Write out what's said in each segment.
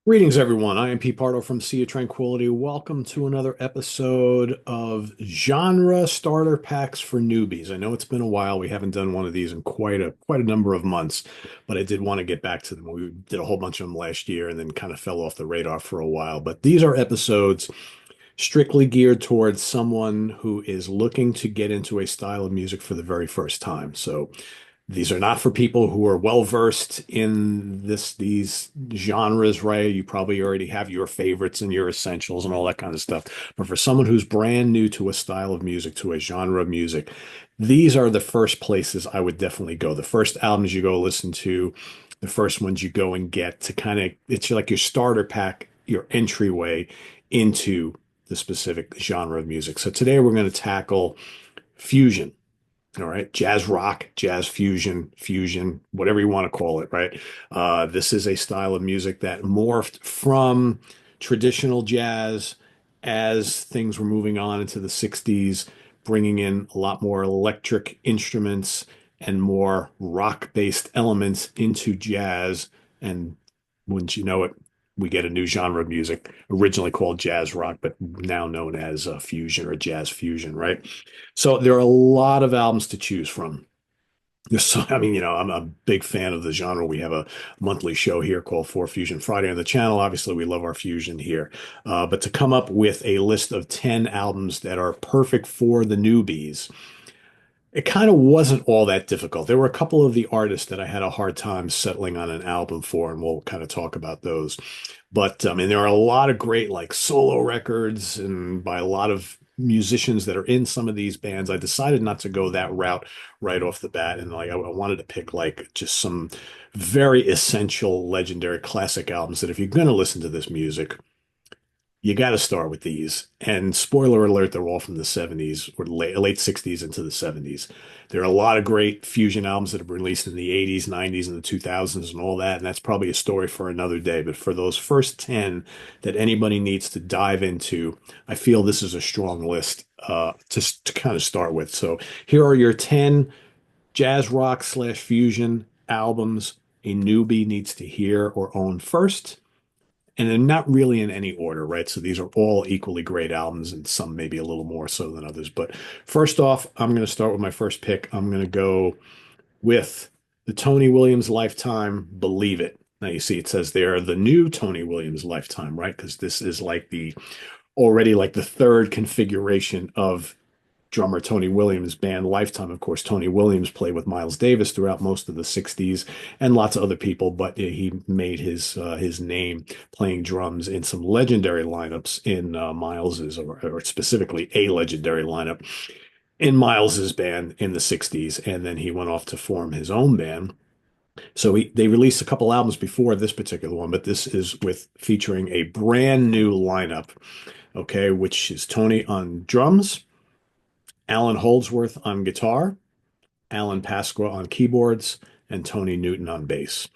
Greetings, everyone. I am Pete Pardo from Sea of Tranquility. Welcome to another episode of Genre Starter Packs for Newbies. I know it's been a while. We haven't done one of these in quite a number of months, but I did want to get back to them. We did a whole bunch of them last year and then kind of fell off the radar for a while. But these are episodes strictly geared towards someone who is looking to get into a style of music for the very first time. So these are not for people who are well versed in these genres, right? You probably already have your favorites and your essentials and all that kind of stuff. But for someone who's brand new to a style of music, to a genre of music, these are the first places I would definitely go. The first albums you go listen to, the first ones you go and get to kind of, it's like your starter pack, your entryway into the specific genre of music. So today we're going to tackle fusion. All right, jazz rock, jazz fusion, fusion, whatever you want to call it, right? This is a style of music that morphed from traditional jazz as things were moving on into the 60s, bringing in a lot more electric instruments and more rock-based elements into jazz. And wouldn't you know it, we get a new genre of music, originally called jazz rock, but now known as fusion or jazz fusion, right? So there are a lot of albums to choose from. So, I mean, I'm a big fan of the genre. We have a monthly show here called For Fusion Friday on the channel. Obviously, we love our fusion here. But to come up with a list of 10 albums that are perfect for the newbies, it kind of wasn't all that difficult. There were a couple of the artists that I had a hard time settling on an album for, and we'll kind of talk about those. But and there are a lot of great like solo records and by a lot of musicians that are in some of these bands. I decided not to go that route right off the bat, and like I wanted to pick like just some very essential, legendary, classic albums that if you're going to listen to this music, you got to start with these. And spoiler alert, they're all from the 70s or late 60s into the 70s. There are a lot of great fusion albums that have been released in the 80s, 90s, and the 2000s and all that. And that's probably a story for another day. But for those first 10 that anybody needs to dive into, I feel this is a strong list to kind of start with. So here are your 10 jazz rock slash fusion albums a newbie needs to hear or own first. And they're not really in any order, right? So these are all equally great albums, and some maybe a little more so than others. But first off, I'm going to start with my first pick. I'm going to go with the Tony Williams Lifetime Believe It. Now you see it says there the new Tony Williams Lifetime, right? Because this is like the already like the third configuration of drummer Tony Williams' band Lifetime. Of course, Tony Williams played with Miles Davis throughout most of the 60s and lots of other people, but he made his name playing drums in some legendary lineups in Miles's or specifically a legendary lineup in Miles's band in the 60s. And then he went off to form his own band. So they released a couple albums before this particular one, but this is with featuring a brand new lineup, okay, which is Tony on drums, Alan Holdsworth on guitar, Alan Pasqua on keyboards, and Tony Newton on bass.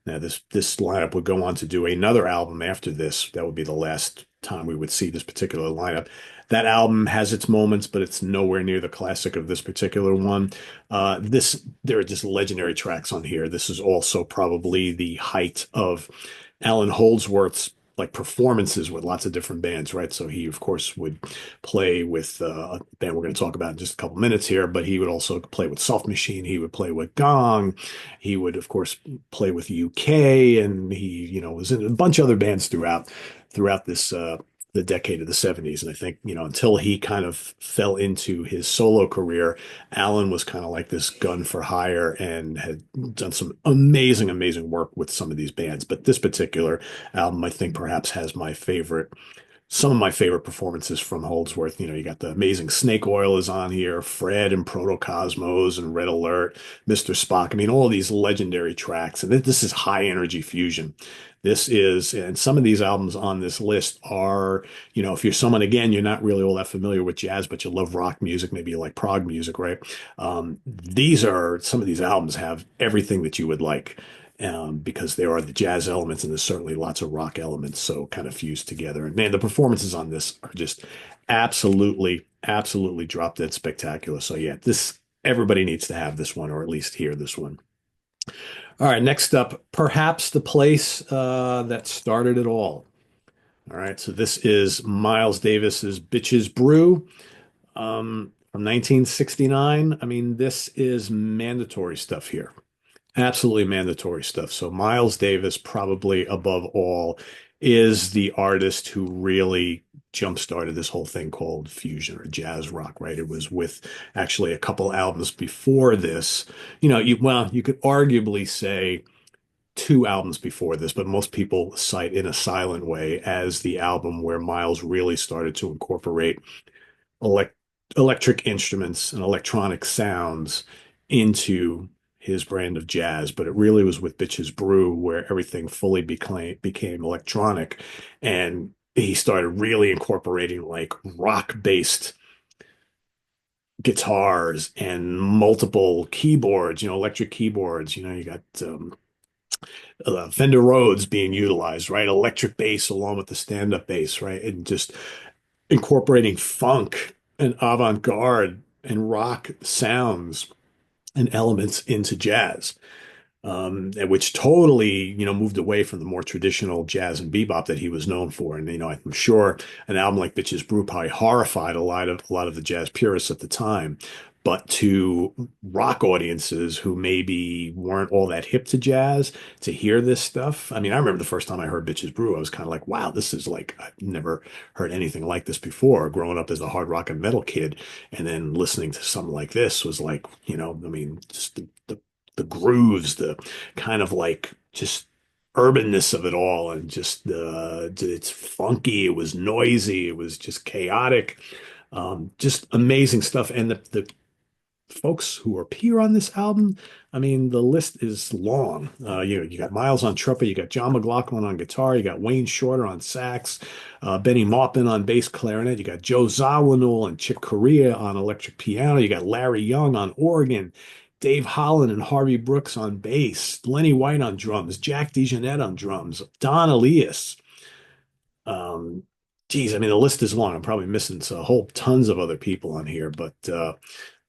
Now, this lineup would go on to do another album after this. That would be the last time we would see this particular lineup. That album has its moments, but it's nowhere near the classic of this particular one. There are just legendary tracks on here. This is also probably the height of Alan Holdsworth's like performances with lots of different bands, right? So he, of course, would play with a band we're going to talk about in just a couple minutes here, but he would also play with Soft Machine. He would play with Gong. He would, of course, play with UK, and he, was in a bunch of other bands throughout this the decade of the 70s. And I think, until he kind of fell into his solo career, Alan was kind of like this gun for hire and had done some amazing, amazing work with some of these bands. But this particular album, I think perhaps has some of my favorite performances from Holdsworth. You got the amazing Snake Oil is on here, Fred and Protocosmos and Red Alert, Mr. Spock. I mean, all these legendary tracks. And this is high energy fusion. And some of these albums on this list are, if you're someone, again, you're not really all that familiar with jazz, but you love rock music, maybe you like prog music, right? Some of these albums have everything that you would like. Because there are the jazz elements and there's certainly lots of rock elements, so kind of fused together. And man, the performances on this are just absolutely, absolutely drop dead spectacular. So yeah, everybody needs to have this one or at least hear this one. All right, next up, perhaps the place that started it all. All right, so this is Miles Davis's Bitches Brew from 1969. I mean, this is mandatory stuff here. Absolutely mandatory stuff. So Miles Davis, probably above all, is the artist who really jump-started this whole thing called fusion or jazz rock, right? It was with actually a couple albums before this. You could arguably say two albums before this, but most people cite In a Silent Way as the album where Miles really started to incorporate elect electric instruments and electronic sounds into his brand of jazz. But it really was with Bitches Brew where everything fully became electronic, and he started really incorporating like rock-based guitars and multiple keyboards, electric keyboards. You got Fender Rhodes being utilized, right? Electric bass along with the stand-up bass, right? And just incorporating funk and avant-garde and rock sounds and elements into jazz, and which totally, moved away from the more traditional jazz and bebop that he was known for. And I'm sure an album like Bitches Brew probably horrified a lot of the jazz purists at the time. But to rock audiences who maybe weren't all that hip to jazz, to hear this stuff, I mean, I remember the first time I heard Bitches Brew, I was kind of like, wow, this is like, I've never heard anything like this before. Growing up as a hard rock and metal kid, and then listening to something like this was like, I mean, just the grooves, the kind of like just urbanness of it all, and just it's funky, it was noisy, it was just chaotic, just amazing stuff. And the folks who appear on this album, I mean, the list is long. You got Miles on trumpet, you got John McLaughlin on guitar, you got Wayne Shorter on sax, Benny Maupin on bass clarinet, you got Joe Zawinul and Chick Corea on electric piano, you got Larry Young on organ, Dave Holland and Harvey Brooks on bass, Lenny White on drums, Jack DeJohnette on drums, Don Elias. Um, Geez, I mean, the list is long. I'm probably missing a whole tons of other people on here, but let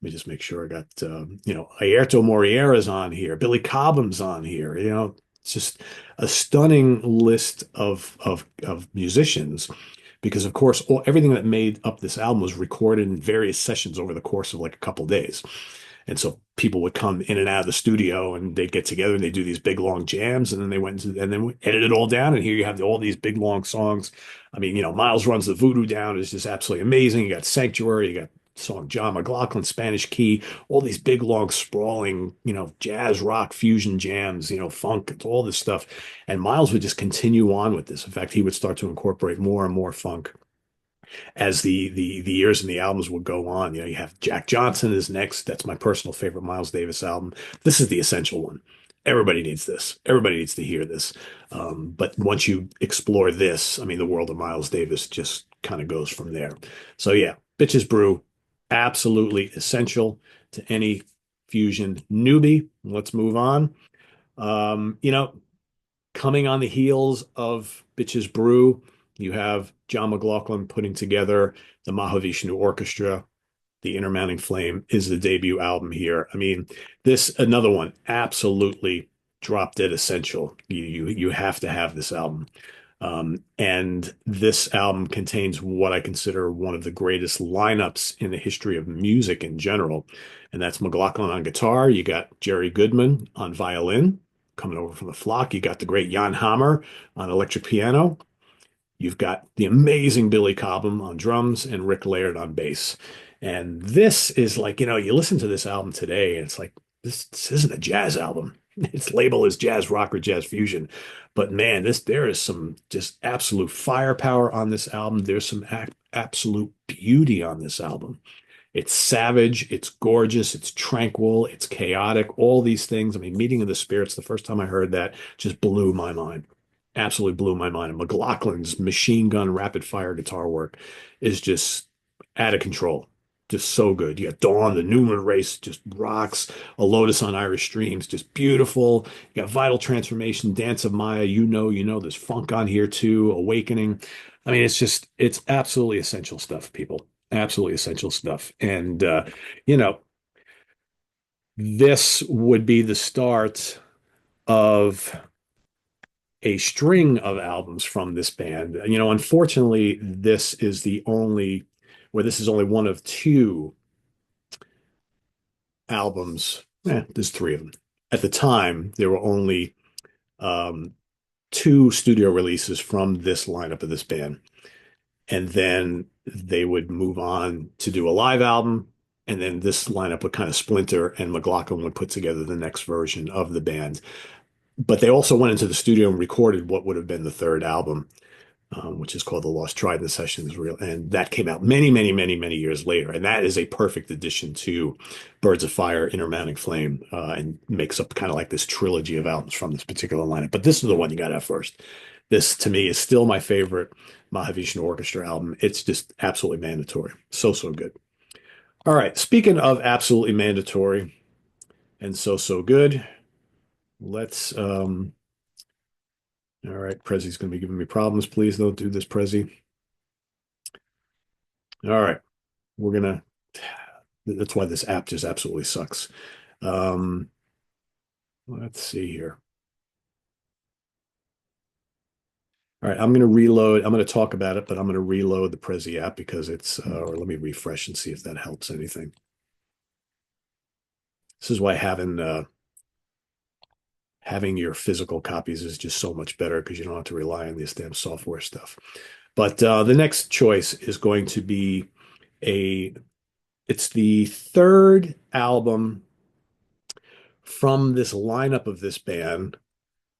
me just make sure I got, Airto Moreira's on here. Billy Cobham's on here. It's just a stunning list of musicians because, of course, everything that made up this album was recorded in various sessions over the course of like a couple days. And so people would come in and out of the studio and they'd get together and they'd do these big long jams. And then they went into, and then we edited it all down. And here you have all these big long songs. I mean, Miles Runs the Voodoo Down is just absolutely amazing. You got Sanctuary, you got song John McLaughlin, Spanish Key, all these big long sprawling, jazz rock fusion jams, funk, all this stuff. And Miles would just continue on with this. In fact, he would start to incorporate more and more funk as the years and the albums would go on. You have Jack Johnson is next. That's my personal favorite Miles Davis album. This is the essential one. Everybody needs this. Everybody needs to hear this. But once you explore this, I mean, the world of Miles Davis just kind of goes from there. So yeah, Bitches Brew, absolutely essential to any fusion newbie. Let's move on. Um, you know, Coming on the heels of Bitches Brew, you have John McLaughlin putting together the Mahavishnu Orchestra. The Inner Mounting Flame is the debut album here. I mean, this another one, absolutely drop dead essential. You have to have this album. And this album contains what I consider one of the greatest lineups in the history of music in general. And that's McLaughlin on guitar. You got Jerry Goodman on violin coming over from the flock. You got the great Jan Hammer on electric piano. You've got the amazing Billy Cobham on drums and Rick Laird on bass. And this is like, you listen to this album today and it's like, this isn't a jazz album. Its label is jazz rock or jazz fusion. But man, there is some just absolute firepower on this album. There's some absolute beauty on this album. It's savage, it's gorgeous, it's tranquil, it's chaotic, all these things. I mean, Meeting of the Spirits, the first time I heard that just blew my mind. Absolutely blew my mind. And McLaughlin's machine gun rapid fire guitar work is just out of control. Just so good. You got Dawn, the Newman race just rocks. A Lotus on Irish Streams, just beautiful. You got Vital Transformation, Dance of Maya. There's funk on here too. Awakening. I mean, it's absolutely essential stuff, people. Absolutely essential stuff. And, you know, this would be the start of a string of albums from this band. Unfortunately, this is only one of two albums. There's three of them. At the time, there were only um, two studio releases from this lineup of this band. And then they would move on to do a live album. And then this lineup would kind of splinter, and McLaughlin would put together the next version of the band. But they also went into the studio and recorded what would have been the third album, which is called The Lost Trident Sessions Real. And that came out many, many, many, many years later. And that is a perfect addition to Birds of Fire, Intermounting Flame, and makes up kind of like this trilogy of albums from this particular lineup. But this is the one you got to have first. This, to me, is still my favorite Mahavishnu Orchestra album. It's just absolutely mandatory. So, so good. All right. Speaking of absolutely mandatory and so, so good, let's, all right, Prezi's going to be giving me problems. Please don't do this, Prezi. All right. We're gonna. That's why this app just absolutely sucks. Um, let's see here. All right, I'm gonna reload. I'm gonna talk about it, but I'm gonna reload the Prezi app because it's. Or let me refresh and see if that helps anything. This is why having your physical copies is just so much better because you don't have to rely on this damn software stuff. But the next choice is going to be a. It's the third album from this lineup of this band,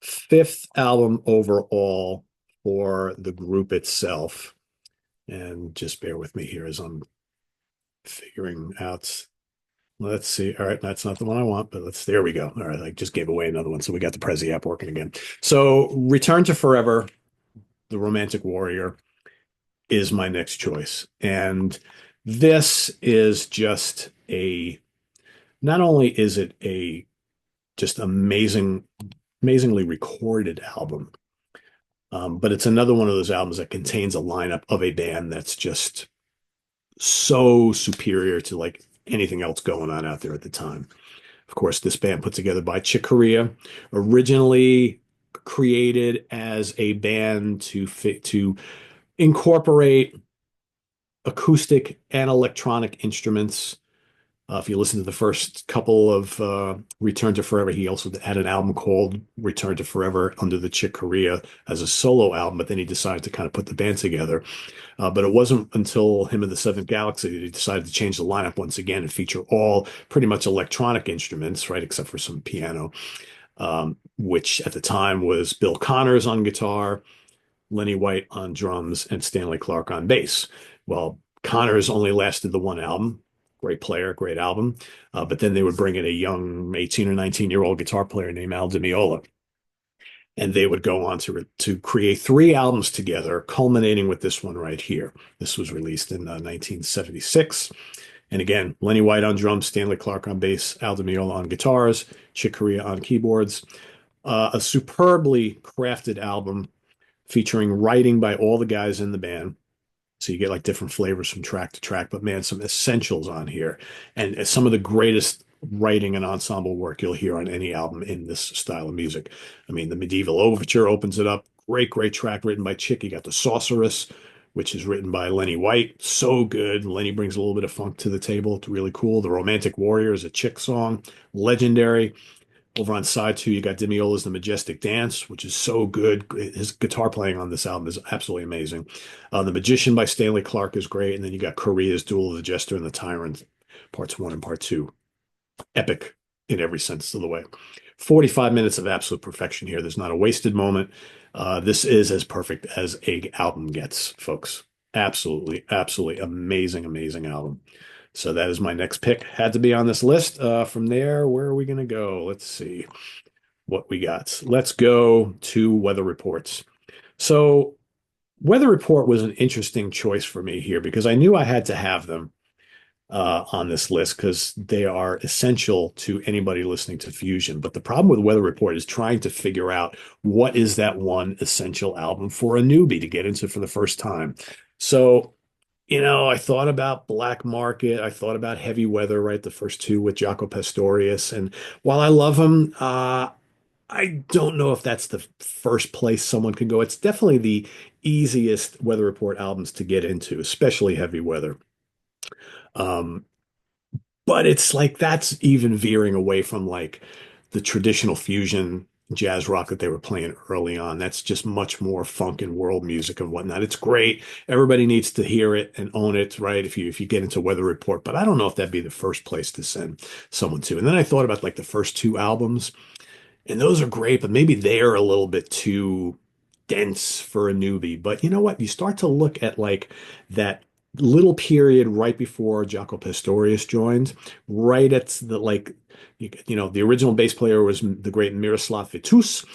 fifth album overall for the group itself. And just bear with me here as I'm figuring out. Let's see. All right, that's not the one I want, but there we go. All right, I just gave away another one. So we got the Prezi app working again. So Return to Forever, The Romantic Warrior is my next choice. And this is just not only is it a just amazingly recorded album. But it's another one of those albums that contains a lineup of a band that's just so superior to like anything else going on out there at the time. Of course, this band put together by Chick Corea, originally created as a band to incorporate acoustic and electronic instruments. If you listen to the first couple of Return to Forever, he also had an album called Return to Forever under the Chick Corea as a solo album, but then he decided to kind of put the band together. But it wasn't until him and the Seventh Galaxy that he decided to change the lineup once again and feature all pretty much electronic instruments, right, except for some piano, which at the time was Bill Connors on guitar, Lenny White on drums, and Stanley Clarke on bass. Well, Connors only lasted the one album. Great player, great album. But then they would bring in a young 18 or 19-year-old guitar player named Al Di Meola. And they would go on to create three albums together, culminating with this one right here. This was released in 1976. And again, Lenny White on drums, Stanley Clarke on bass, Al Di Meola on guitars, Chick Corea on keyboards. A superbly crafted album featuring writing by all the guys in the band. So you get like different flavors from track to track, but man, some essentials on here. And some of the greatest writing and ensemble work you'll hear on any album in this style of music. I mean, the Medieval Overture opens it up. Great, great track written by Chick. You got the Sorceress, which is written by Lenny White. So good. Lenny brings a little bit of funk to the table. It's really cool. The Romantic Warrior is a Chick song. Legendary. Over on side two, you got Di Meola's The Majestic Dance, which is so good. His guitar playing on this album is absolutely amazing. The Magician by Stanley Clarke is great. And then you got Corea's Duel of the Jester and the Tyrant, parts one and part two. Epic in every sense of the way. 45 minutes of absolute perfection here. There's not a wasted moment. This is as perfect as a album gets, folks. Absolutely, absolutely amazing, amazing album. So that is my next pick. Had to be on this list. From there, where are we going to go? Let's see what we got. Let's go to weather reports. So weather report was an interesting choice for me here because I knew I had to have them on this list because they are essential to anybody listening to Fusion. But the problem with weather report is trying to figure out what is that one essential album for a newbie to get into for the first time. So I thought about Black Market. I thought about Heavy Weather, right? The first two with Jaco Pastorius. And while I love him, I don't know if that's the first place someone can go. It's definitely the easiest Weather Report albums to get into, especially heavy weather. Um, but it's like that's even veering away from like the traditional fusion jazz rock that they were playing early on. That's just much more funk and world music and whatnot. It's great. Everybody needs to hear it and own it, right? If you get into Weather Report, but I don't know if that'd be the first place to send someone to. And then I thought about like the first two albums. And those are great, but maybe they're a little bit too dense for a newbie. But you know what? You start to look at like that little period right before Jaco Pastorius joined, right at the like, the original bass player was the great Miroslav Vitus,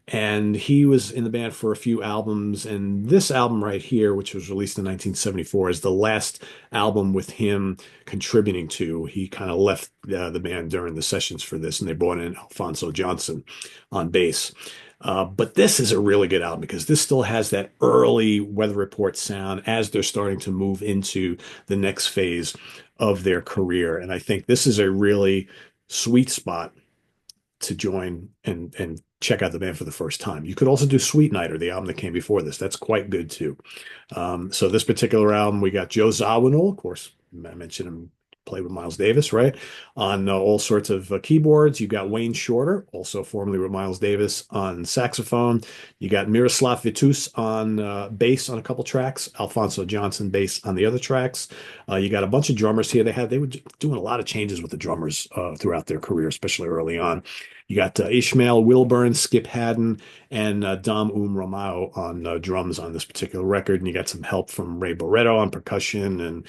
and he was in the band for a few albums. And this album right here, which was released in 1974, is the last album with him contributing to. He kind of left the band during the sessions for this, and they brought in Alfonso Johnson on bass. But this is a really good album because this still has that early Weather Report sound as they're starting to move into the next phase of their career. And I think this is a really sweet spot to join and check out the band for the first time. You could also do Sweet Nighter, the album that came before this. That's quite good too. So this particular album, we got Joe Zawinul, of course. I mentioned him played with Miles Davis, right? On all sorts of keyboards. You got Wayne Shorter, also formerly with Miles Davis, on saxophone. You got Miroslav Vitus on bass on a couple tracks. Alfonso Johnson bass on the other tracks. You got a bunch of drummers here. They were doing a lot of changes with the drummers throughout their career, especially early on. You got Ishmael Wilburn, Skip Haddon, and Dom Romao on drums on this particular record. And you got some help from Ray Barretto on percussion and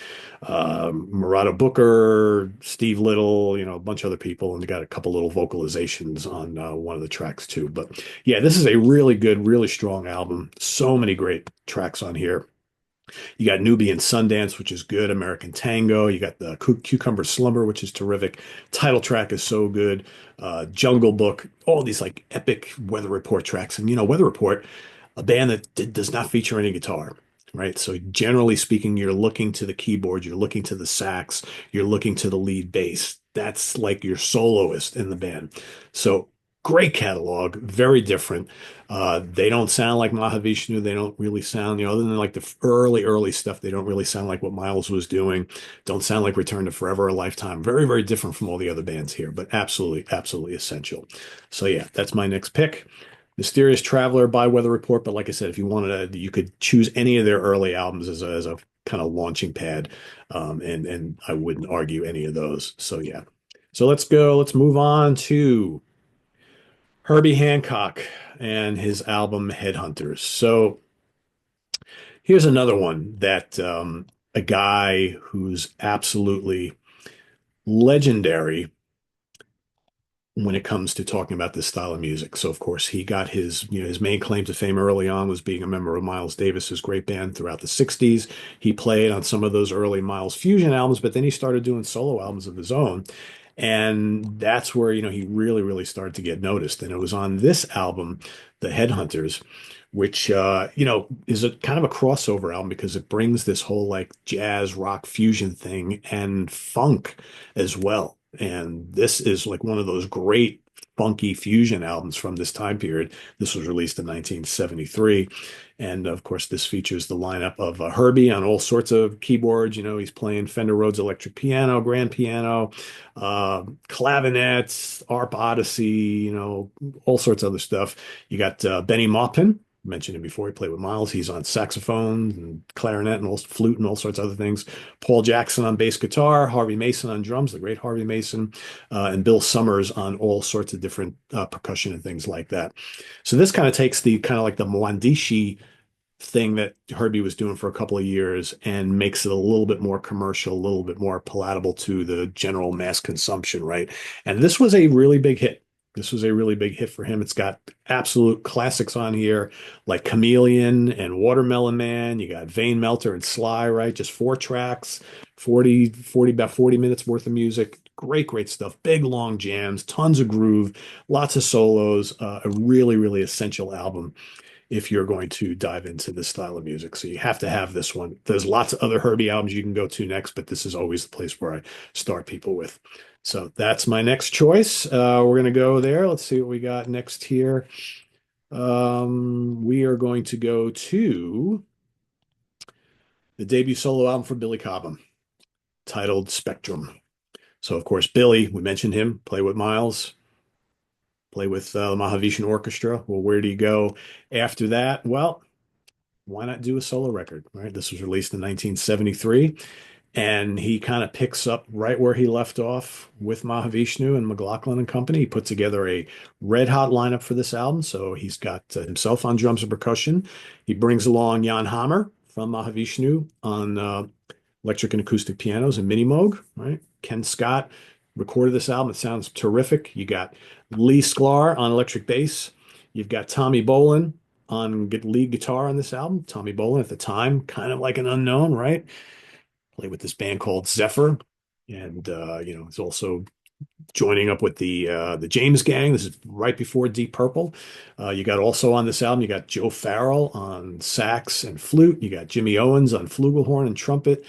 Murata Booker, Steve Little, a bunch of other people. And you got a couple little vocalizations on one of the tracks too. But yeah, this is a really good, really strong album. So many great tracks on here. You got Newbie and Sundance, which is good. American Tango. You got the Cucumber Slumber, which is terrific. Title track is so good. Jungle Book. All these like epic Weather Report tracks. And Weather Report, a band that does not feature any guitar, right? So generally speaking, you're looking to the keyboard, you're looking to the sax, you're looking to the lead bass. That's like your soloist in the band. So great catalog, very different. They don't sound like Mahavishnu. They don't really sound, other than like the early stuff, they don't really sound like what Miles was doing. Don't sound like Return to Forever or Lifetime. Very, very different from all the other bands here, but absolutely, absolutely essential. So yeah, that's my next pick. Mysterious Traveler by Weather Report. But like I said, if you wanted to, you could choose any of their early albums as a kind of launching pad. And I wouldn't argue any of those. So yeah. So let's go. Let's move on to Herbie Hancock and his album Headhunters. So here's another one that a guy who's absolutely legendary when it comes to talking about this style of music. So of course he got his main claim to fame early on was being a member of Miles Davis's great band throughout the 60s. He played on some of those early Miles Fusion albums, but then he started doing solo albums of his own. And that's where, he really, really started to get noticed. And it was on this album, The Headhunters, which, is a kind of a crossover album because it brings this whole like jazz rock fusion thing and funk as well. And this is like one of those great funky fusion albums from this time period. This was released in 1973. And of course, this features the lineup of Herbie on all sorts of keyboards. He's playing Fender Rhodes electric piano, grand piano, clavinets, ARP Odyssey, all sorts of other stuff. You got Benny Maupin. Mentioned him before. He played with Miles. He's on saxophone and clarinet and flute and all sorts of other things. Paul Jackson on bass guitar, Harvey Mason on drums, the great Harvey Mason, and Bill Summers on all sorts of different percussion and things like that. So this kind of takes the kind of like the Mwandishi thing that Herbie was doing for a couple of years and makes it a little bit more commercial, a little bit more palatable to the general mass consumption, right? And this was a really big hit. This was a really big hit for him. It's got absolute classics on here like Chameleon and Watermelon Man. You got Vein Melter and Sly, right? Just four tracks, about 40 minutes worth of music. Great, great stuff. Big, long jams, tons of groove, lots of solos. A really, really essential album if you're going to dive into this style of music. So you have to have this one. There's lots of other Herbie albums you can go to next, but this is always the place where I start people with. So that's my next choice. We're going to go there. Let's see what we got next here. We are going to go to the debut solo album for Billy Cobham, titled Spectrum. So, of course, Billy, we mentioned him, play with Miles, play with the Mahavishnu Orchestra. Well, where do you go after that? Well, why not do a solo record, right? This was released in 1973, and he kind of picks up right where he left off with Mahavishnu and McLaughlin and company. He put together a red hot lineup for this album. So he's got himself on drums and percussion. He brings along Jan Hammer from Mahavishnu on electric and acoustic pianos and mini moog, right? Ken Scott recorded this album. It sounds terrific. You got Lee Sklar on electric bass. You've got Tommy Bolin on lead guitar on this album. Tommy Bolin at the time, kind of like an unknown, right? Played with this band called Zephyr, and he's also joining up with the James Gang. This is right before Deep Purple. You got also on this album, you got Joe Farrell on sax and flute. You got Jimmy Owens on flugelhorn and trumpet.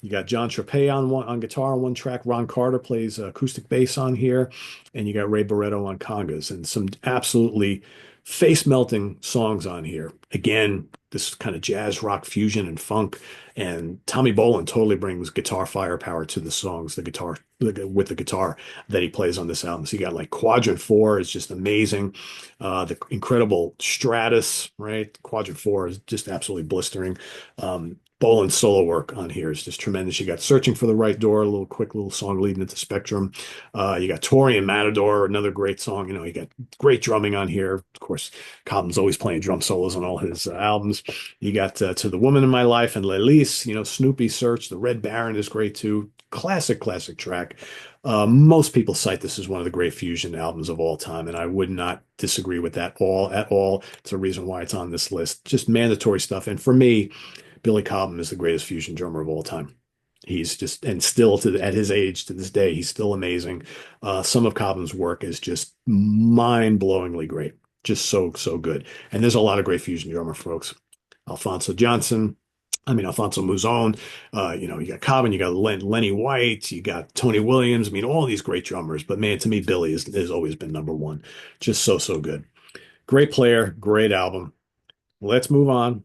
You got John Trapea on guitar on one track. Ron Carter plays acoustic bass on here, and you got Ray Barretto on congas, and some absolutely face-melting songs on here. Again, this kind of jazz rock fusion and funk. And Tommy Bolin totally brings guitar firepower to the songs, the guitar with the guitar that he plays on this album. So you got like Quadrant 4 is just amazing. The incredible Stratus, right? Quadrant 4 is just absolutely blistering. Bolin's solo work on here is just tremendous. You got Searching for the Right Door, a little quick little song leading into Spectrum. You got Tori and Matador, another great song. You got great drumming on here. Of course, Cobham's always playing drum solos on all his albums. You got To the Woman in My Life and Lelise, Snoopy Search. The Red Baron is great too. Classic track. Most people cite this as one of the great fusion albums of all time, and I would not disagree with that at all. It's a reason why it's on this list. Just mandatory stuff. And for me, Billy Cobham is the greatest fusion drummer of all time. He's just, and still at his age to this day, he's still amazing. Some of Cobham's work is just mind-blowingly great. Just so good. And there's a lot of great fusion drummer folks. Alfonso Mouzon, you got Cobham, you got Lenny White, you got Tony Williams. I mean, all these great drummers. But man, to me, Billy has always been number one. Just so good. Great player, great album. Let's move on.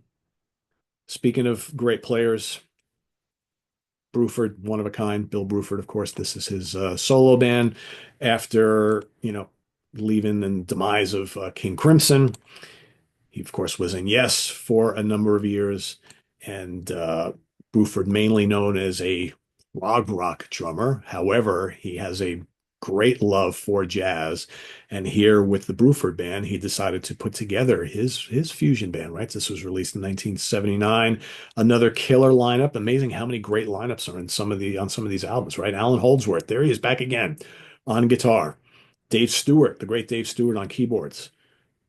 Speaking of great players, Bruford, one of a kind. Bill Bruford, of course, this is his solo band after, leaving and demise of King Crimson. He, of course, was in Yes for a number of years, and Bruford mainly known as a rock drummer. However, he has a great love for jazz, and here with the Bruford band, he decided to put together his fusion band. Right, this was released in 1979. Another killer lineup. Amazing how many great lineups are on some of these albums. Right, Alan Holdsworth, there he is back again on guitar. Dave Stewart, the great Dave Stewart on keyboards.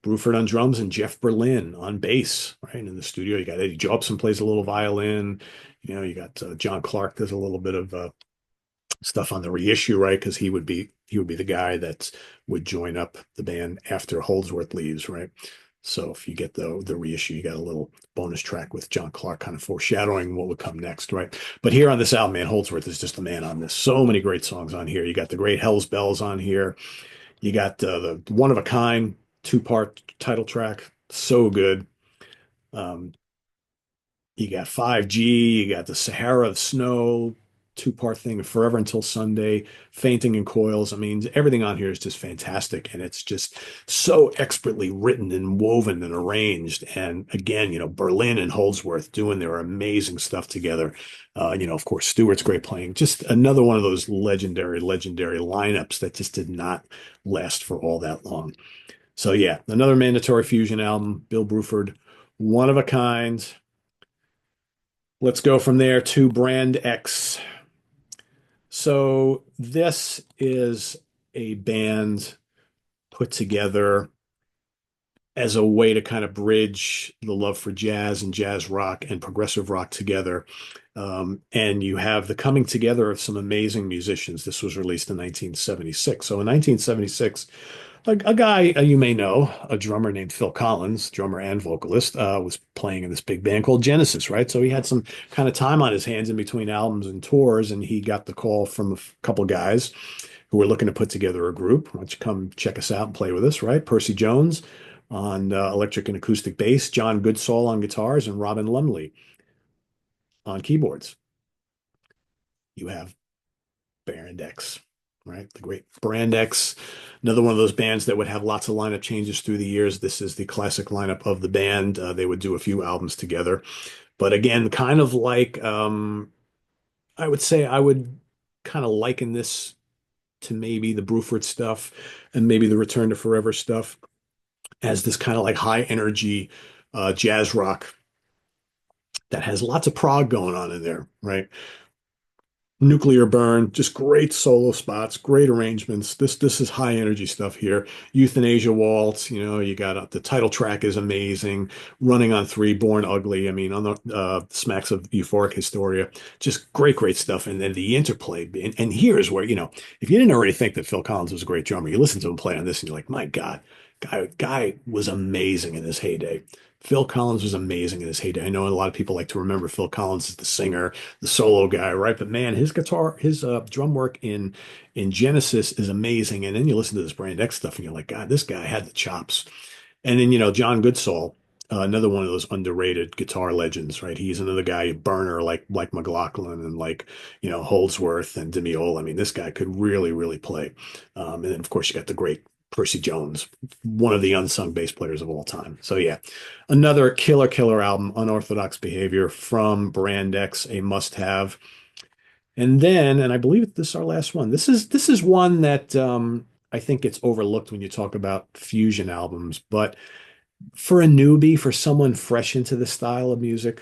Bruford on drums and Jeff Berlin on bass, right? In the studio, you got Eddie Jobson plays a little violin. You got John Clark does a little bit of stuff on the reissue, right? Because he would be the guy that would join up the band after Holdsworth leaves, right? So if you get the reissue, you got a little bonus track with John Clark kind of foreshadowing what would come next, right? But here on this album, man, Holdsworth is just a man on this. So many great songs on here. You got the great Hell's Bells on here. You got the One of a Kind 2-part title track, so good. You got 5G, you got the Sahara of Snow 2-part thing, Forever Until Sunday, Fainting in Coils. I mean, everything on here is just fantastic, and it's just so expertly written and woven and arranged. And again, Berlin and Holdsworth doing their amazing stuff together. Of course, Stewart's great playing. Just another one of those legendary lineups that just did not last for all that long. So yeah, another mandatory fusion album, Bill Bruford, one of a kind. Let's go from there to Brand X. So this is a band put together as a way to kind of bridge the love for jazz and jazz rock and progressive rock together. And you have the coming together of some amazing musicians. This was released in 1976. So in 1976, a guy you may know, a drummer named Phil Collins, drummer and vocalist, was playing in this big band called Genesis, right? So he had some kind of time on his hands in between albums and tours, and he got the call from a couple guys who were looking to put together a group. Why don't you come check us out and play with us, right? Percy Jones on electric and acoustic bass, John Goodsall on guitars, and Robin Lumley on keyboards. You have Brand X, right? The great Brand X, another one of those bands that would have lots of lineup changes through the years. This is the classic lineup of the band. They would do a few albums together, but again, kind of like I would say I would kind of liken this to maybe the Bruford stuff and maybe the Return to Forever stuff as this kind of like high energy jazz rock that has lots of prog going on in there, right? Nuclear Burn, just great solo spots, great arrangements. This is high energy stuff here. Euthanasia Waltz, you got the title track is amazing. Running on Three, Born Ugly. I mean, on the smacks of euphoric hysteria, just great stuff. And then the interplay. And here's where if you didn't already think that Phil Collins was a great drummer, you listen to him play on this, and you're like, my God, guy was amazing in his heyday. Phil Collins was amazing in his heyday. I know a lot of people like to remember Phil Collins as the singer, the solo guy, right? But man, his guitar, his drum work in Genesis is amazing. And then you listen to this Brand X stuff, and you're like, God, this guy had the chops. And then John Goodsall, another one of those underrated guitar legends, right? He's another guy, burner like McLaughlin and like Holdsworth and Demiola. I mean, this guy could really play. And then of course you got the great Percy Jones, one of the unsung bass players of all time. So yeah, another killer album, Unorthodox Behavior from Brand X, a must-have. And then, and I believe this is our last one. This is one that I think gets overlooked when you talk about fusion albums, but for a newbie, for someone fresh into the style of music,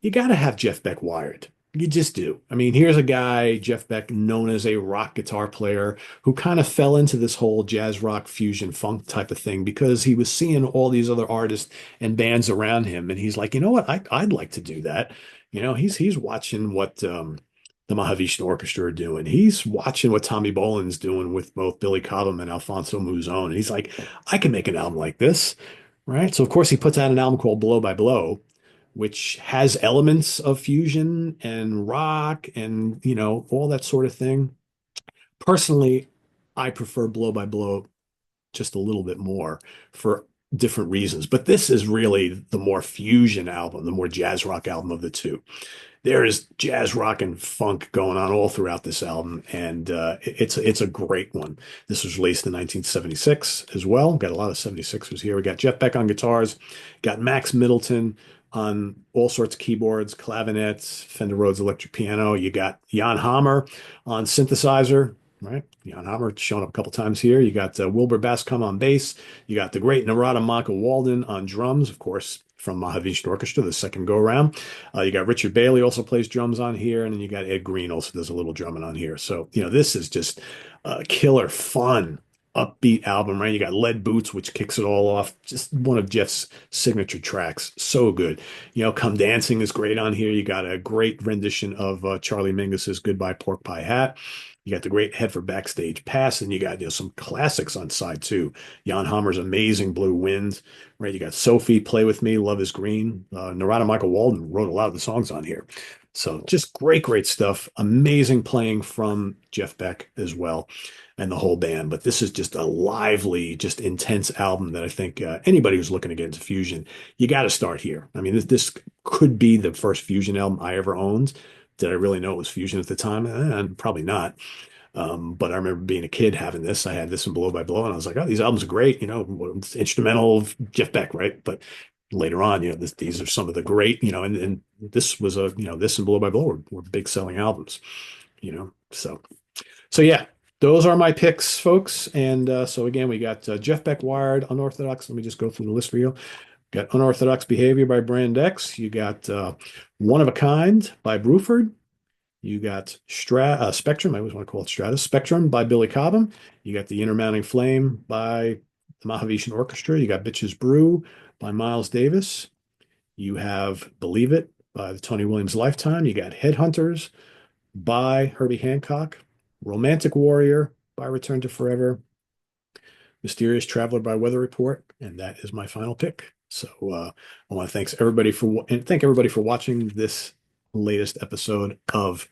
you got to have Jeff Beck wired. You just do. I mean, here's a guy, Jeff Beck, known as a rock guitar player who kind of fell into this whole jazz rock fusion funk type of thing because he was seeing all these other artists and bands around him. And he's like, you know what? I'd like to do that. He's watching what the Mahavishnu Orchestra are doing. He's watching what Tommy Bolin's doing with both Billy Cobham and Alfonso Mouzon. And he's like, I can make an album like this, right? So, of course, he puts out an album called Blow by Blow, which has elements of fusion and rock and, all that sort of thing. Personally, I prefer Blow by Blow just a little bit more for different reasons. But this is really the more fusion album, the more jazz rock album of the two. There is jazz rock and funk going on all throughout this album, and it's a great one. This was released in 1976 as well. Got a lot of 76ers here. We got Jeff Beck on guitars, got Max Middleton on all sorts of keyboards, clavinets, Fender Rhodes electric piano. You got Jan Hammer on synthesizer, right? Jan Hammer shown up a couple times here. You got Wilbur Bascom on bass. You got the great Narada Maka Walden on drums, of course, from Mahavishnu Orchestra, the second go around. You got Richard Bailey also plays drums on here, and then you got Ed Green also does a little drumming on here. So, this is just killer fun, upbeat album, right? You got Lead Boots, which kicks it all off. Just one of Jeff's signature tracks. So good. Come Dancing is great on here. You got a great rendition of Charlie Mingus's Goodbye Pork Pie Hat. You got the great Head for Backstage Pass, and you got some classics on side two. Jan Hammer's amazing Blue Wind, right? You got Sophie, Play With Me, Love Is Green. Narada Michael Walden wrote a lot of the songs on here. So just great stuff. Amazing playing from Jeff Beck as well and the whole band. But this is just a lively, just intense album that I think anybody who's looking to get into fusion, you got to start here. I mean, this could be the first fusion album I ever owned. Did I really know it was fusion at the time? Probably not. But I remember being a kid having this. I had this in Blow by Blow, and I was like, oh, these albums are great. It's instrumental of Jeff Beck, right? But later on, these are some of the great, and this was this and Blow by Blow were big selling albums, So yeah, those are my picks, folks. And so again, we got Jeff Beck wired, Unorthodox. Let me just go through the list for you. Got Unorthodox Behavior by Brand X. You got One of a Kind by Bruford. You got Spectrum. I always want to call it Stratus. Spectrum by Billy Cobham. You got The Intermounting Flame by the Mahavishnu Orchestra. You got Bitches Brew by Miles Davis. You have Believe It by the Tony Williams Lifetime. You got Headhunters by Herbie Hancock. Romantic Warrior by Return to Forever. Mysterious Traveler by Weather Report, and that is my final pick. So I want to thank everybody for watching this latest episode of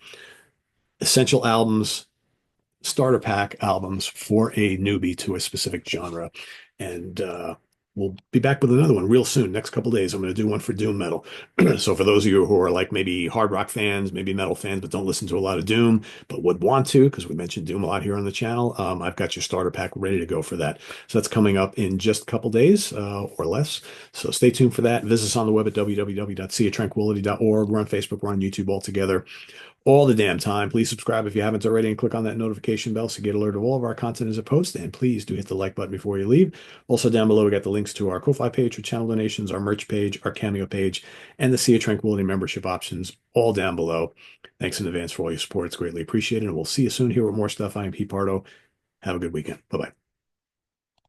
Essential Albums Starter Pack albums for a newbie to a specific genre. And we'll be back with another one real soon. Next couple days, I'm going to do one for Doom metal. So for those of you who are like maybe hard rock fans, maybe metal fans, but don't listen to a lot of Doom, but would want to, because we mentioned Doom a lot here on the channel, I've got your starter pack ready to go for that. So that's coming up in just a couple days or less. So stay tuned for that. Visit us on the web at www.seatranquility.org. We're on Facebook, we're on YouTube all together all the damn time. Please subscribe if you haven't already and click on that notification bell so you get alert of all of our content as it posts. And please do hit the like button before you leave. Also down below, we got the links to our Ko-Fi page for channel donations, our merch page, our Cameo page, and the Sea of Tranquility membership options all down below. Thanks in advance for all your support. It's greatly appreciated. And we'll see you soon here with more stuff. I am Pete Pardo. Have a good weekend. Bye-bye.